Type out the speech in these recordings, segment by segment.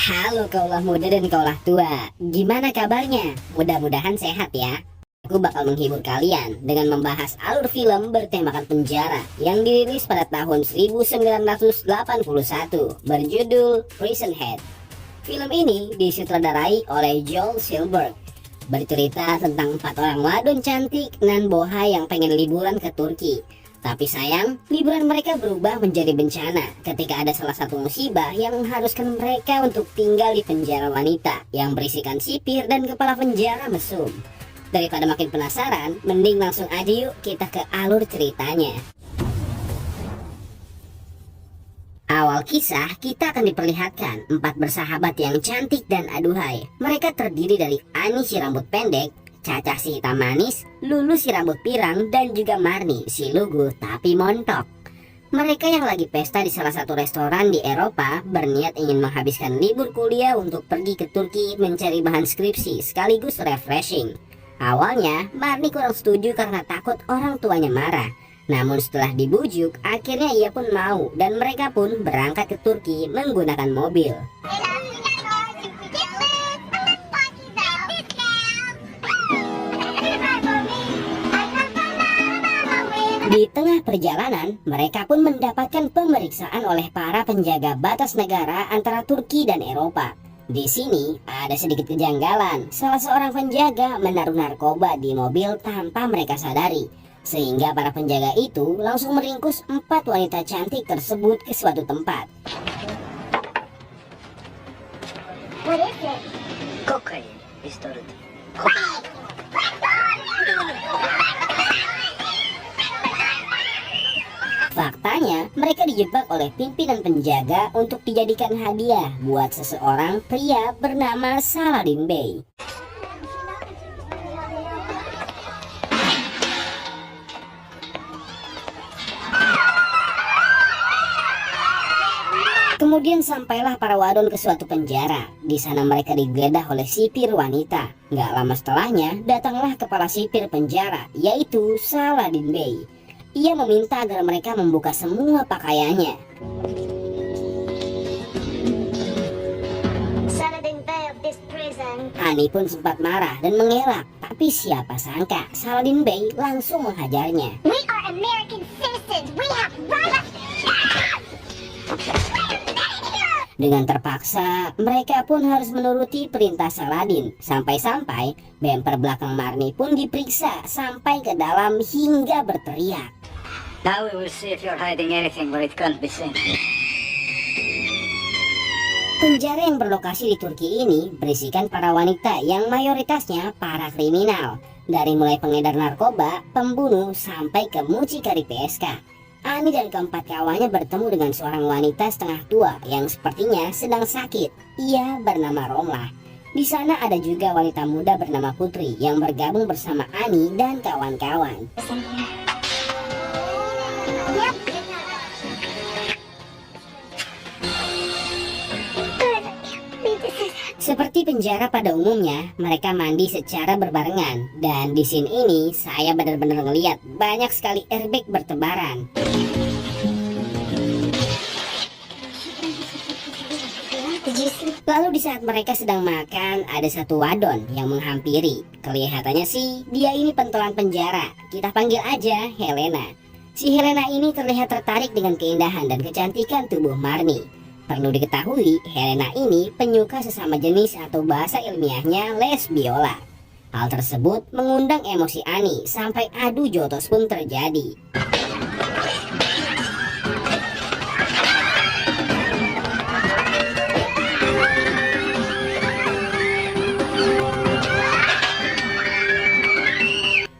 Halo kaulah muda dan kaulah tua, gimana kabarnya? Mudah-mudahan sehat ya. Aku bakal menghibur kalian dengan membahas alur film bertemakan penjara yang dirilis pada tahun 1981 berjudul Prison Head. Film ini disutradarai oleh Joel Silberberg, bercerita tentang 4 orang wadon cantik nan boha yang pengen liburan ke Turki. Tapi sayang, liburan mereka berubah menjadi bencana ketika ada salah satu musibah yang mengharuskan mereka untuk tinggal di penjara wanita yang berisikan sipir dan kepala penjara mesum. Daripada makin penasaran, mending langsung aja yuk kita ke alur ceritanya. Awal kisah kita akan diperlihatkan 4 bersahabat yang cantik dan aduhai. Mereka terdiri dari Ani si rambut pendek, Caca si hitam manis, Lulu si rambut pirang, dan juga Marni si lugu tapi montok. Mereka yang lagi pesta di salah satu restoran di Eropa berniat ingin menghabiskan libur kuliah untuk pergi ke Turki mencari bahan skripsi sekaligus refreshing. Awalnya Marni kurang setuju karena takut orang tuanya marah. Namun setelah dibujuk, akhirnya ia pun mau dan mereka pun berangkat ke Turki menggunakan mobil. Di tengah perjalanan, mereka pun mendapatkan pemeriksaan oleh para penjaga batas negara antara Turki dan Eropa. Di sini ada sedikit kejanggalan. Salah seorang penjaga menaruh narkoba di mobil tanpa mereka sadari, sehingga para penjaga itu langsung meringkus 4 wanita cantik tersebut ke suatu tempat. What is it? Cocaine is dirty. Faktanya, mereka dijebak oleh pimpinan penjaga untuk dijadikan hadiah buat seseorang pria bernama Saladin Bey. Kemudian sampailah para wadon ke suatu penjara. Di sana mereka digeledah oleh sipir wanita. Gak lama setelahnya, datanglah kepala sipir penjara, yaitu Saladin Bey. Ia meminta agar mereka membuka semua pakaiannya. Saladin Bey of this prison. Ani pun sempat marah dan mengelak, tapi siapa sangka Saladin Bey langsung menghajarnya. We are American citizens. We have rights. Dengan terpaksa, mereka pun harus menuruti perintah Saladin. Sampai-sampai bemper belakang Marni pun diperiksa sampai ke dalam hingga berteriak. Now we will see if you're hiding anything where it can't be seen. Penjara yang berlokasi di Turki ini berisikan para wanita yang mayoritasnya para kriminal. Dari mulai pengedar narkoba, pembunuh, sampai ke mucikari PSK. Ani dan keempat kawannya bertemu dengan seorang wanita setengah tua yang sepertinya sedang sakit. Ia bernama Romlah. Di sana ada juga wanita muda bernama Putri yang bergabung bersama Ani dan kawan-kawan. Seperti penjara pada umumnya, mereka mandi secara berbarengan. Dan di scene ini, saya benar-benar ngeliat banyak sekali airbag bertebaran. Lalu di saat mereka sedang makan, ada satu wadon yang menghampiri. Kelihatannya sih, dia ini pentolan penjara. Kita panggil aja Helena. Si Helena ini terlihat tertarik dengan keindahan dan kecantikan tubuh Marni. Perlu diketahui, Helena ini penyuka sesama jenis atau bahasa ilmiahnya lesbiola. Hal tersebut mengundang emosi Ani sampai adu jotos pun terjadi.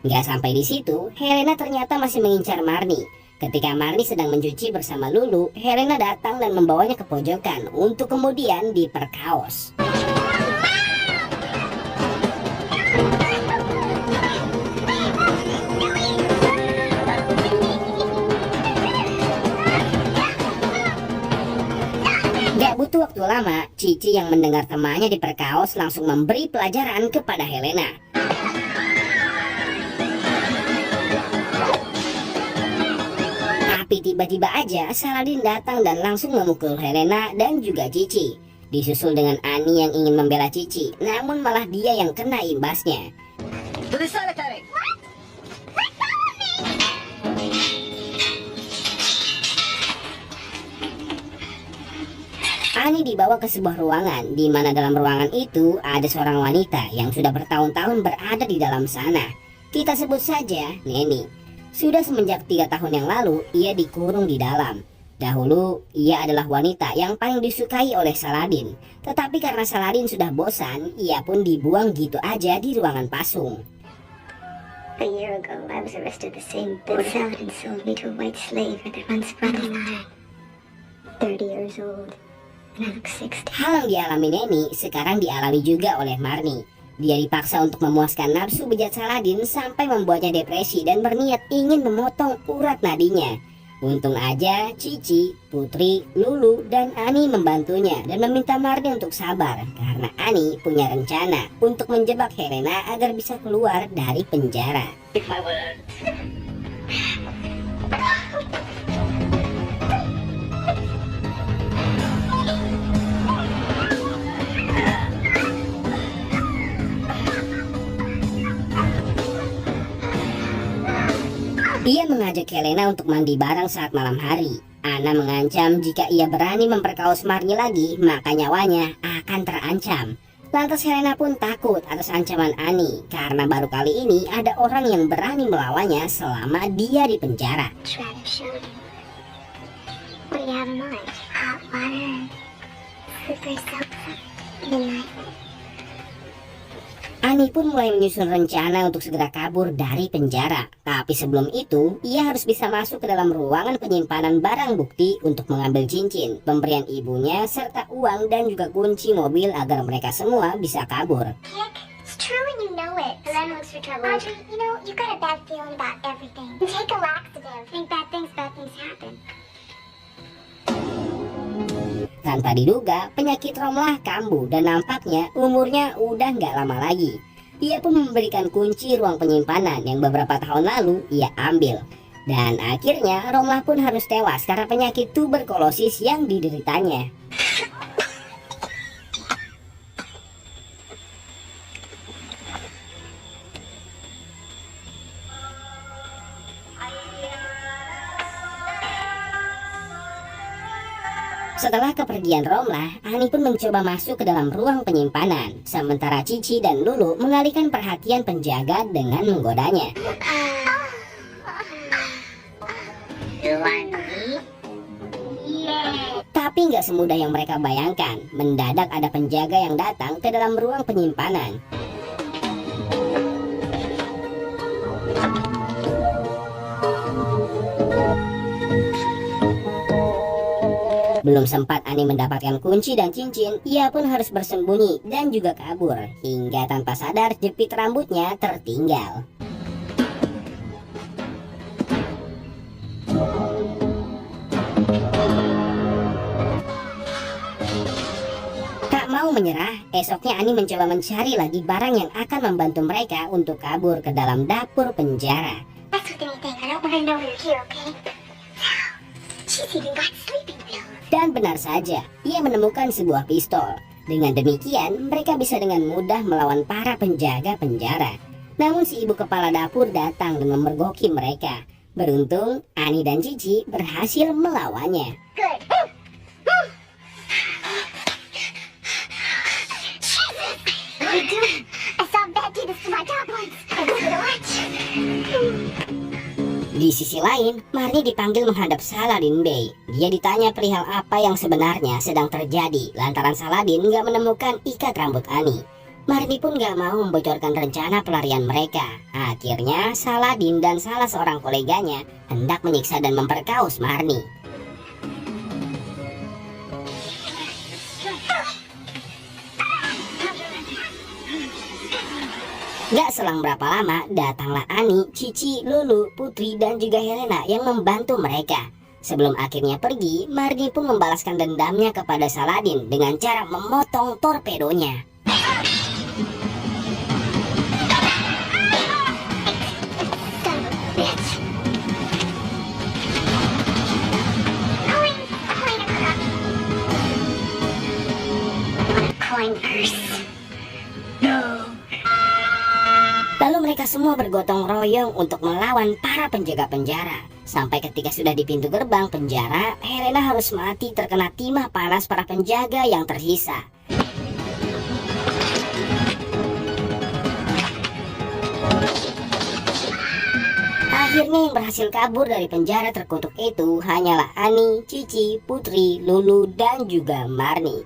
Gak sampai di situ, Helena ternyata masih mengincar Marni. Ketika Marni sedang mencuci bersama Lulu, Helena datang dan membawanya ke pojokan untuk kemudian diperkaos. Gak butuh waktu lama, Cici yang mendengar temannya diperkaos langsung memberi pelajaran kepada Helena. Tapi tiba-tiba aja Saladin datang dan langsung memukul Helena dan juga Cici. Disusul dengan Annie yang ingin membela Cici, namun malah dia yang kena imbasnya. To the cemetery! Annie dibawa ke sebuah ruangan, di mana dalam ruangan itu ada seorang wanita yang sudah bertahun-tahun berada di dalam sana. Kita sebut saja Neni. Sudah semenjak 3 tahun yang lalu, ia dikurung di dalam. Dahulu, ia adalah wanita yang paling disukai oleh Saladin. Tetapi karena Saladin sudah bosan, ia pun dibuang gitu aja di ruangan pasung. A year ago, I was arrested the same. Then Saladin sold me to a white slave at the runs Friday night. 30 years old, and I look 60. Hal yang dialami Neni sekarang dialami juga oleh Marnie. Dia dipaksa untuk memuaskan nafsu bejat Saladin sampai membuatnya depresi dan berniat ingin memotong urat nadinya. Untung aja Cici, Putri, Lulu, dan Annie membantunya dan meminta Marnie untuk sabar karena Annie punya rencana untuk menjebak Helena agar bisa keluar dari penjara. Keep my word. Ia mengajak Helena untuk mandi bareng saat malam hari. Anna mengancam jika ia berani memperkaos Marnie lagi, maka nyawanya akan terancam. Lantas Helena pun takut atas ancaman Annie, karena baru kali ini ada orang yang berani melawannya selama dia di penjara. Try to show you. What do you have in mind? Hot water, slippery soap, midnight. Annie pun mulai menyusun rencana untuk segera kabur dari penjara. Tapi sebelum itu, ia harus bisa masuk ke dalam ruangan penyimpanan barang bukti untuk mengambil cincin, pemberian ibunya, serta uang dan juga kunci mobil agar mereka semua bisa kabur. Kick, it's true and you know it. Helena looks for trouble. Audrey, you know, you got a bad feeling about everything. Take a laxative. Think bad things happen. Tanpa diduga, penyakit Romlah kambuh dan nampaknya umurnya udah nggak lama lagi. Ia pun memberikan kunci ruang penyimpanan yang beberapa tahun lalu ia ambil. Dan akhirnya Romlah pun harus tewas karena penyakit tuberkulosis yang dideritanya. Setelah kepergian Romlah, Annie pun mencoba masuk ke dalam ruang penyimpanan, sementara Cici dan Lulu mengalihkan perhatian penjaga dengan menggodanya. You want me? Yeah. Tapi nggak semudah yang mereka bayangkan. Mendadak ada penjaga yang datang ke dalam ruang penyimpanan. Belum sempat Annie mendapatkan kunci dan cincin, ia pun harus bersembunyi dan juga kabur. Hingga tanpa sadar jepit rambutnya tertinggal. Tak mau menyerah, esoknya Annie mencoba mencari lagi barang yang akan membantu mereka untuk kabur ke dalam dapur penjara. That's with anything. I don't want to know you're here, okay? She's even got sleeping pills. Dan benar saja, ia menemukan sebuah pistol. Dengan demikian, mereka bisa dengan mudah melawan para penjaga penjara. Namun si ibu kepala dapur datang dan memergoki mereka. Beruntung, Annie dan Cici berhasil melawannya. Good. What are you doing? I saw Bad do this to my dog once. I was gonna watch. Di sisi lain, Marnie dipanggil menghadap Saladin Bey. Dia ditanya perihal apa yang sebenarnya sedang terjadi lantaran Saladin nggak menemukan ikat rambut Annie. Marnie pun nggak mau membocorkan rencana pelarian mereka. Akhirnya, Saladin dan salah seorang koleganya hendak menyiksa dan memperkaos Marnie. Gak selang berapa lama, datanglah Annie, Cici, Lulu, Putri, dan juga Helena yang membantu mereka. Sebelum akhirnya pergi, Marnie pun membalaskan dendamnya kepada Saladin dengan cara memotong torpedonya. semua bergotong royong untuk melawan para penjaga penjara. Sampai ketika sudah di pintu gerbang penjara, Helena harus mati terkena timah panas para penjaga yang tersisa. Akhirnya yang berhasil kabur dari penjara terkutuk itu hanyalah Annie, Cici, Putri, Lulu, dan juga Marni.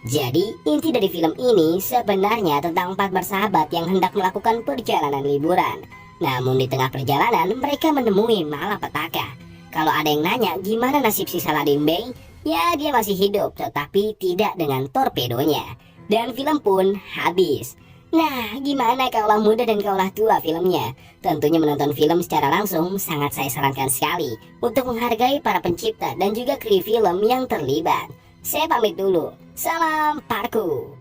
Jadi, inti dari film ini sebenarnya tentang 4 bersahabat yang hendak melakukan perjalanan liburan. Namun di tengah perjalanan, mereka menemui malapetaka. Kalau ada yang nanya gimana nasib si Saladin Bay, ya dia masih hidup, tetapi tidak dengan torpedonya. Dan film pun habis. Nah, gimana kaulah muda dan kaulah tua filmnya? Tentunya menonton film secara langsung sangat saya sarankan sekali untuk menghargai para pencipta dan juga kru film yang terlibat. Saya pamit dulu. Salam parku.